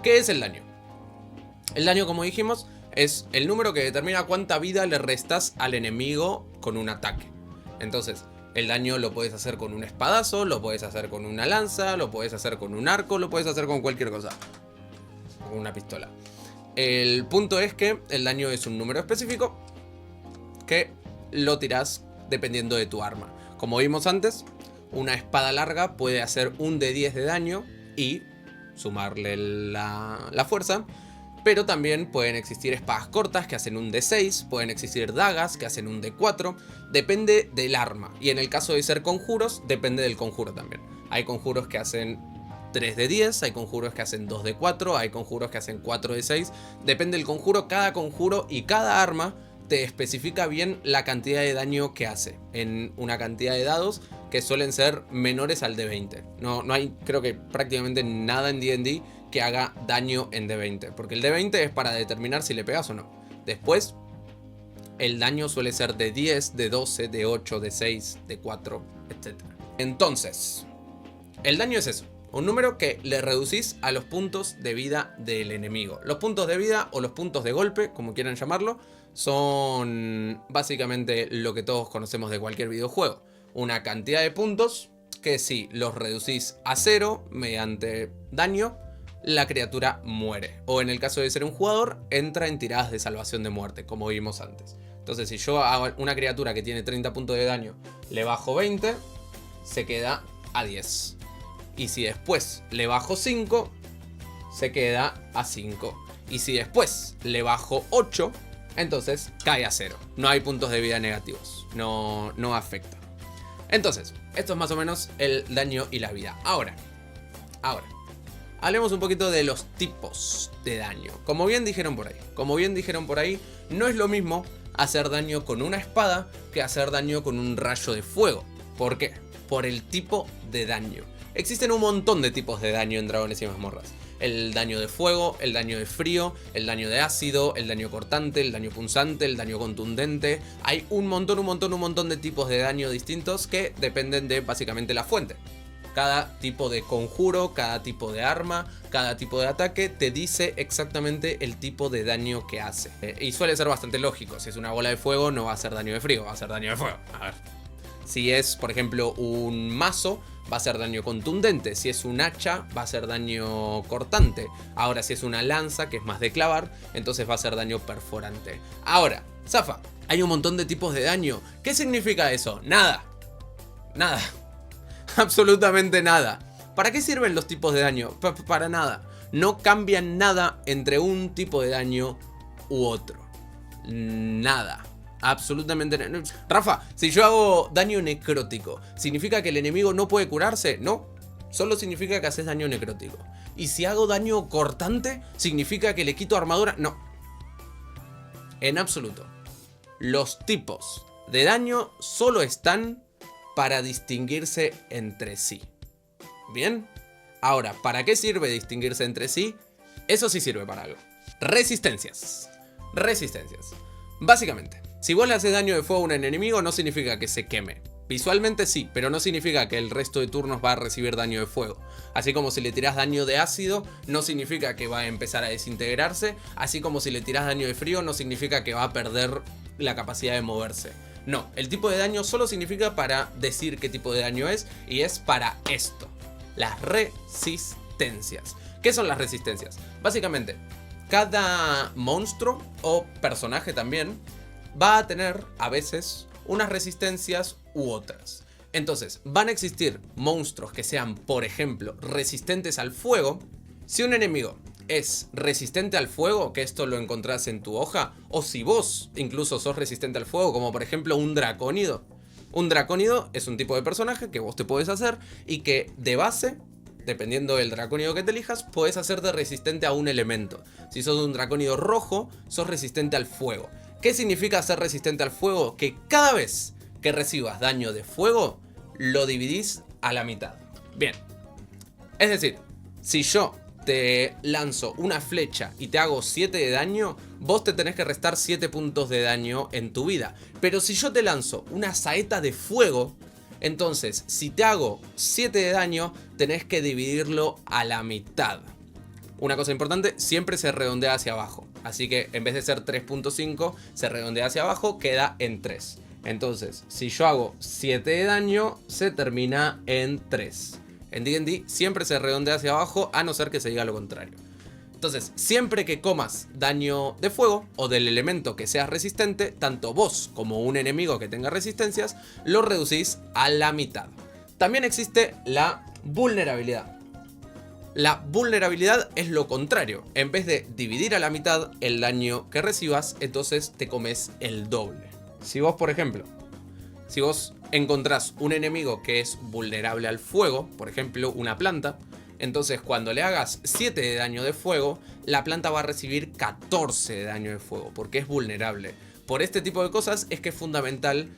¿Qué es el daño? El daño, como dijimos, es el número que determina cuánta vida le restas al enemigo con un ataque. Entonces, el daño lo puedes hacer con un espadazo, lo puedes hacer con una lanza, lo puedes hacer con un arco, lo puedes hacer con cualquier cosa. Con una pistola. El punto es que el daño es un número específico que lo tirás dependiendo de tu arma. Como vimos antes, una espada larga puede hacer un de 10 de daño y sumarle la fuerza. Pero también pueden existir espadas cortas que hacen un D6, pueden existir dagas que hacen un D4, depende del arma. Y en el caso de ser conjuros, depende del conjuro también. Hay conjuros que hacen 3 de 10, hay conjuros que hacen 2 de 4, hay conjuros que hacen 4 de 6. Depende del conjuro, cada conjuro y cada arma te especifica bien la cantidad de daño que hace en una cantidad de dados que suelen ser menores al D20. No hay, creo que prácticamente nada en D&D que haga daño en D20, porque el D20 es para determinar si le pegas o no. Después, el daño suele ser de 10, de 12, de 8, de 6, de 4, etc. Entonces, el daño es eso, un número que le reducís a los puntos de vida del enemigo. Los puntos de vida o los puntos de golpe, como quieran llamarlo, son básicamente lo que todos conocemos de cualquier videojuego. Una cantidad de puntos que si los reducís a 0 mediante daño, la criatura muere. O en el caso de ser un jugador, entra en tiradas de salvación de muerte, como vimos antes. Entonces, si yo hago una criatura que tiene 30 puntos de daño, le bajo 20, se queda a 10. Y si después le bajo 5, se queda a 5. Y si después le bajo 8, entonces cae a 0. No hay puntos de vida negativos. No afecta. Entonces, esto es más o menos el daño y la vida. Ahora. Hablemos un poquito de los tipos de daño. Como bien dijeron por ahí, no es lo mismo hacer daño con una espada que hacer daño con un rayo de fuego. ¿Por qué? Por el tipo de daño. Existen un montón de tipos de daño en Dragones y Mazmorras. El daño de fuego, el daño de frío, el daño de ácido, el daño cortante, el daño punzante, el daño contundente. Hay un montón de tipos de daño distintos que dependen de básicamente la fuente. Cada tipo de conjuro, cada tipo de arma, cada tipo de ataque te dice exactamente el tipo de daño que hace. Y suele ser bastante lógico. Si es una bola de fuego no va a hacer daño de frío, va a hacer daño de fuego. A ver. Si es, por ejemplo, un mazo, va a hacer daño contundente. Si es un hacha, va a hacer daño cortante. Ahora, si es una lanza, que es más de clavar, entonces va a hacer daño perforante. Ahora, Zafa, hay un montón de tipos de daño. ¿Qué significa eso? Nada. Absolutamente nada. ¿Para qué sirven los tipos de daño? Para nada. No cambian nada entre un tipo de daño u otro. Nada. Absolutamente nada. Rafa, si yo hago daño necrótico, ¿significa que el enemigo no puede curarse? No. Solo significa que haces daño necrótico. ¿Y si hago daño cortante, significa que le quito armadura? No. En absoluto. Los tipos de daño solo están para distinguirse entre sí. ¿Bien? Ahora, ¿para qué sirve distinguirse entre sí? Eso sí sirve para algo. Resistencias. Básicamente, si vos le haces daño de fuego a un enemigo, no significa que se queme. Visualmente sí, pero no significa que el resto de turnos va a recibir daño de fuego. Así como si le tirás daño de ácido, no significa que va a empezar a desintegrarse. Así como si le tirás daño de frío, no significa que va a perder la capacidad de moverse. No, el tipo de daño solo significa para decir qué tipo de daño es, y es para esto: las resistencias. ¿Qué son las resistencias? Básicamente, cada monstruo o personaje también va a tener a veces unas resistencias u otras. Entonces, van a existir monstruos que sean, por ejemplo, resistentes al fuego. Si un enemigo es resistente al fuego, que esto lo encontrás en tu hoja, o si vos incluso sos resistente al fuego, como por ejemplo un dracónido. Un dracónido es un tipo de personaje que vos te podés hacer y que de base, dependiendo del dracónido que te elijas, podés hacerte resistente a un elemento. Si sos un dracónido rojo, sos resistente al fuego. ¿Qué significa ser resistente al fuego? Que cada vez que recibas daño de fuego, lo dividís a la mitad. Bien. Es decir, si yo te lanzo una flecha y te hago 7 de daño, vos te tenés que restar 7 puntos de daño en tu vida. Pero si yo te lanzo una saeta de fuego, entonces si te hago 7 de daño, tenés que dividirlo a la mitad. una cosa importante, siempre se redondea hacia abajo. Así que en vez de ser 3.5, se redondea hacia abajo, queda en 3. Entonces, si yo hago 7 de daño, se termina en 3. En D&D siempre se redondea hacia abajo, a no ser que se diga lo contrario. Entonces, siempre que comas daño de fuego o del elemento que seas resistente, tanto vos como un enemigo que tenga resistencias, lo reducís a la mitad. También existe la vulnerabilidad. La vulnerabilidad es lo contrario. En vez de dividir a la mitad el daño que recibas, entonces te comes el doble. Si vos, por ejemplo, si vos encontrás un enemigo que es vulnerable al fuego, por ejemplo, una planta, entonces cuando le hagas 7 de daño de fuego, la planta va a recibir 14 de daño de fuego, porque es vulnerable. Por este tipo de cosas es que es fundamental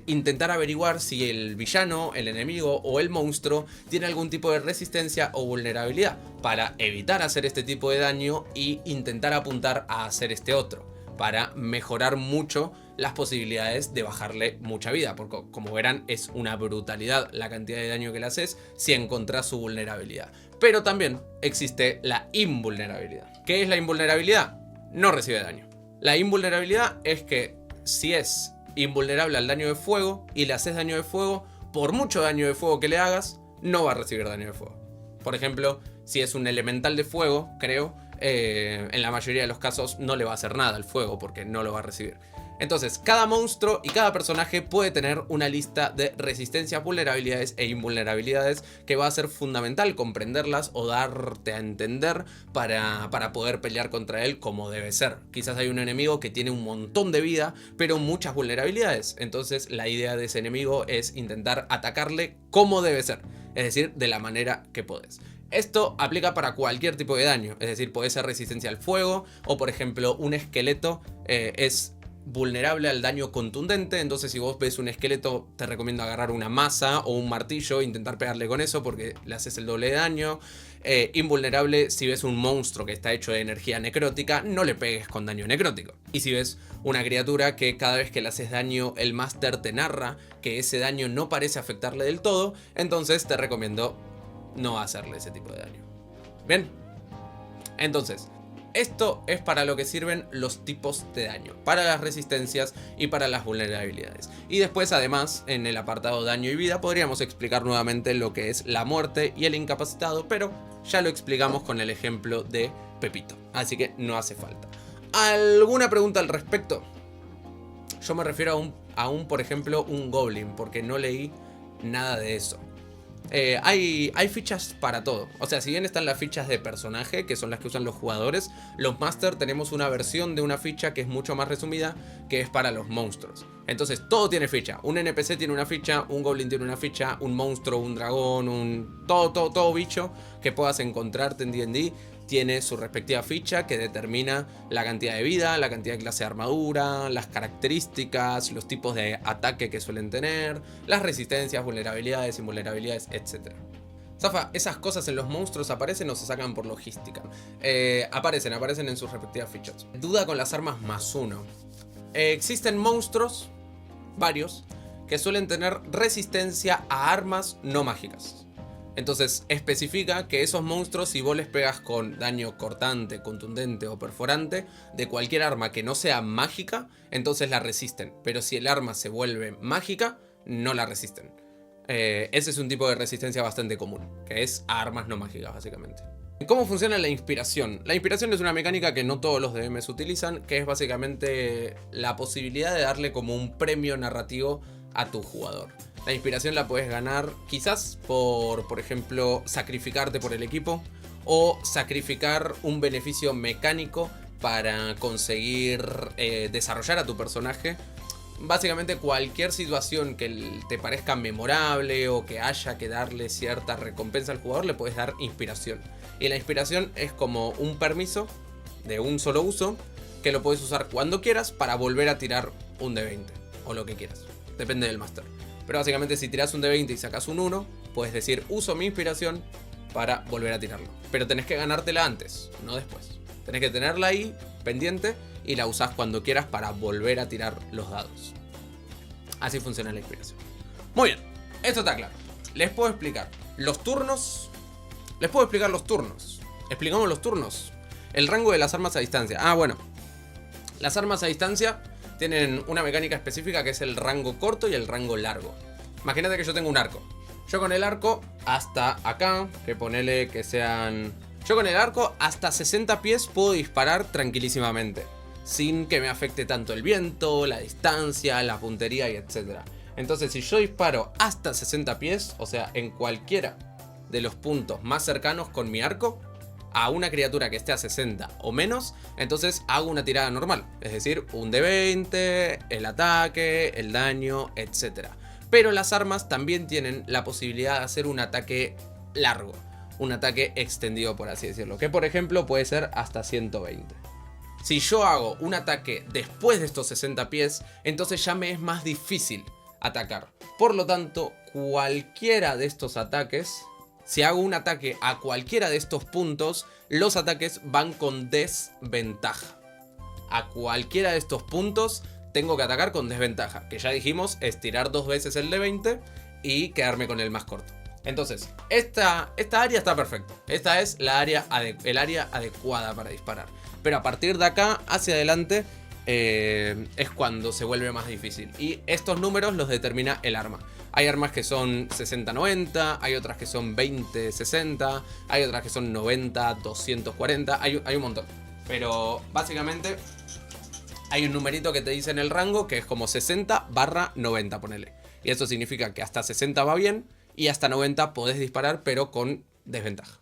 intentar averiguar si el villano, el enemigo o el monstruo tiene algún tipo de resistencia o vulnerabilidad, para evitar hacer este tipo de daño y intentar apuntar a hacer este otro, para mejorar mucho las posibilidades de bajarle mucha vida, porque como verán es una brutalidad la cantidad de daño que le haces si encontrás su vulnerabilidad. Pero también existe la invulnerabilidad. ¿Qué es la invulnerabilidad? No recibe daño. La invulnerabilidad es que si es invulnerable al daño de fuego y le haces daño de fuego, por mucho daño de fuego que le hagas, no va a recibir daño de fuego. Por ejemplo, si es un elemental de fuego, creo, en la mayoría de los casos no le va a hacer nada al fuego porque no lo va a recibir. Entonces, cada monstruo y cada personaje puede tener una lista de resistencias, vulnerabilidades e invulnerabilidades que va a ser fundamental comprenderlas o darte a entender para poder pelear contra él como debe ser. Quizás hay un enemigo que tiene un montón de vida, pero muchas vulnerabilidades. Entonces, la idea de ese enemigo es intentar atacarle como debe ser, es decir, de la manera que podés. Esto aplica para cualquier tipo de daño, es decir, puede ser resistencia al fuego o, por ejemplo, un esqueleto es vulnerable al daño contundente. Entonces si vos ves un esqueleto, te recomiendo agarrar una maza o un martillo e intentar pegarle con eso porque le haces el doble de daño. Invulnerable si ves un monstruo que está hecho de energía necrótica, no le pegues con daño necrótico. Y si ves una criatura que cada vez que le haces daño el máster te narra que ese daño no parece afectarle del todo, entonces te recomiendo no hacerle ese tipo de daño. Bien, entonces esto es para lo que sirven los tipos de daño, para las resistencias y para las vulnerabilidades. Y después, además, en el apartado daño y vida, podríamos explicar nuevamente lo que es la muerte y el incapacitado, pero ya lo explicamos con el ejemplo de Pepito, así que no hace falta. ¿Alguna pregunta al respecto? Yo me refiero a un, por ejemplo, un Goblin, porque no leí nada de eso. Hay fichas para todo. O sea, si bien están las fichas de personaje, que son las que usan los jugadores, los Master tenemos una versión de una ficha que es mucho más resumida, que es para los monstruos. Entonces todo tiene ficha. Un NPC tiene una ficha, un Goblin tiene una ficha, un monstruo, un dragón, todo bicho que puedas encontrarte en D&D tiene su respectiva ficha que determina la cantidad de vida, la cantidad de clase de armadura, las características, los tipos de ataque que suelen tener, las resistencias, vulnerabilidades, invulnerabilidades, etc. Zafa, ¿esas cosas en los monstruos aparecen o se sacan por logística? Aparecen en sus respectivas fichas. Duda con las armas +1. Existen monstruos, varios, que suelen tener resistencia a armas no mágicas. Entonces especifica que esos monstruos, si vos les pegas con daño cortante, contundente o perforante de cualquier arma que no sea mágica, entonces la resisten. Pero si el arma se vuelve mágica, no la resisten. Ese es un tipo de resistencia bastante común, que es a armas no mágicas básicamente. ¿Cómo funciona la inspiración? La inspiración es una mecánica que no todos los DMs utilizan, que es básicamente la posibilidad de darle como un premio narrativo a tu jugador. La inspiración la puedes ganar quizás por ejemplo, sacrificarte por el equipo o sacrificar un beneficio mecánico para conseguir desarrollar a tu personaje. Básicamente cualquier situación que te parezca memorable o que haya que darle cierta recompensa al jugador, le puedes dar inspiración. Y la inspiración es como un permiso de un solo uso que lo puedes usar cuando quieras para volver a tirar un D20 o lo que quieras. Depende del máster. Pero básicamente si tiras un D20 y sacas un 1, puedes decir uso mi inspiración para volver a tirarlo. Pero tenés que ganártela antes, no después. Tenés que tenerla ahí pendiente y la usás cuando quieras para volver a tirar los dados. Así funciona la inspiración. Muy bien, esto está claro. Les puedo explicar los turnos. explicamos los turnos. El rango de las armas a distancia. Ah, bueno. Las armas a distancia tienen una mecánica específica que es el rango corto y el rango largo. Imagínate que yo tengo un arco. Yo con el arco hasta acá, que ponele que sean... Yo con el arco hasta 60 pies puedo disparar tranquilísimamente, sin que me afecte tanto el viento, la distancia, la puntería y etc. Entonces si yo disparo hasta 60 pies, o sea, en cualquiera de los puntos más cercanos con mi arco, a una criatura que esté a 60 o menos, entonces hago una tirada normal. Es decir, un D20, el ataque, el daño, etc. Pero las armas también tienen la posibilidad de hacer un ataque largo. Un ataque extendido, por así decirlo. Que por ejemplo puede ser hasta 120. Si yo hago un ataque después de estos 60 pies, entonces ya me es más difícil atacar. Por lo tanto, cualquiera de estos ataques... Si hago un ataque a cualquiera de estos puntos, los ataques van con desventaja. A cualquiera de estos puntos tengo que atacar con desventaja. Que ya dijimos es tirar 2 veces el de 20 y quedarme con el más corto. Entonces, esta área está perfecta. Esta es el área adecuada para disparar. Pero a partir de acá hacia adelante es cuando se vuelve más difícil. Y estos números los determina el arma. Hay armas que son 60-90, hay otras que son 20-60, hay otras que son 90-240, hay un montón. Pero básicamente hay un numerito que te dice en el rango que es como 60/90, ponele. Y eso significa que hasta 60 va bien y hasta 90 podés disparar pero con desventaja.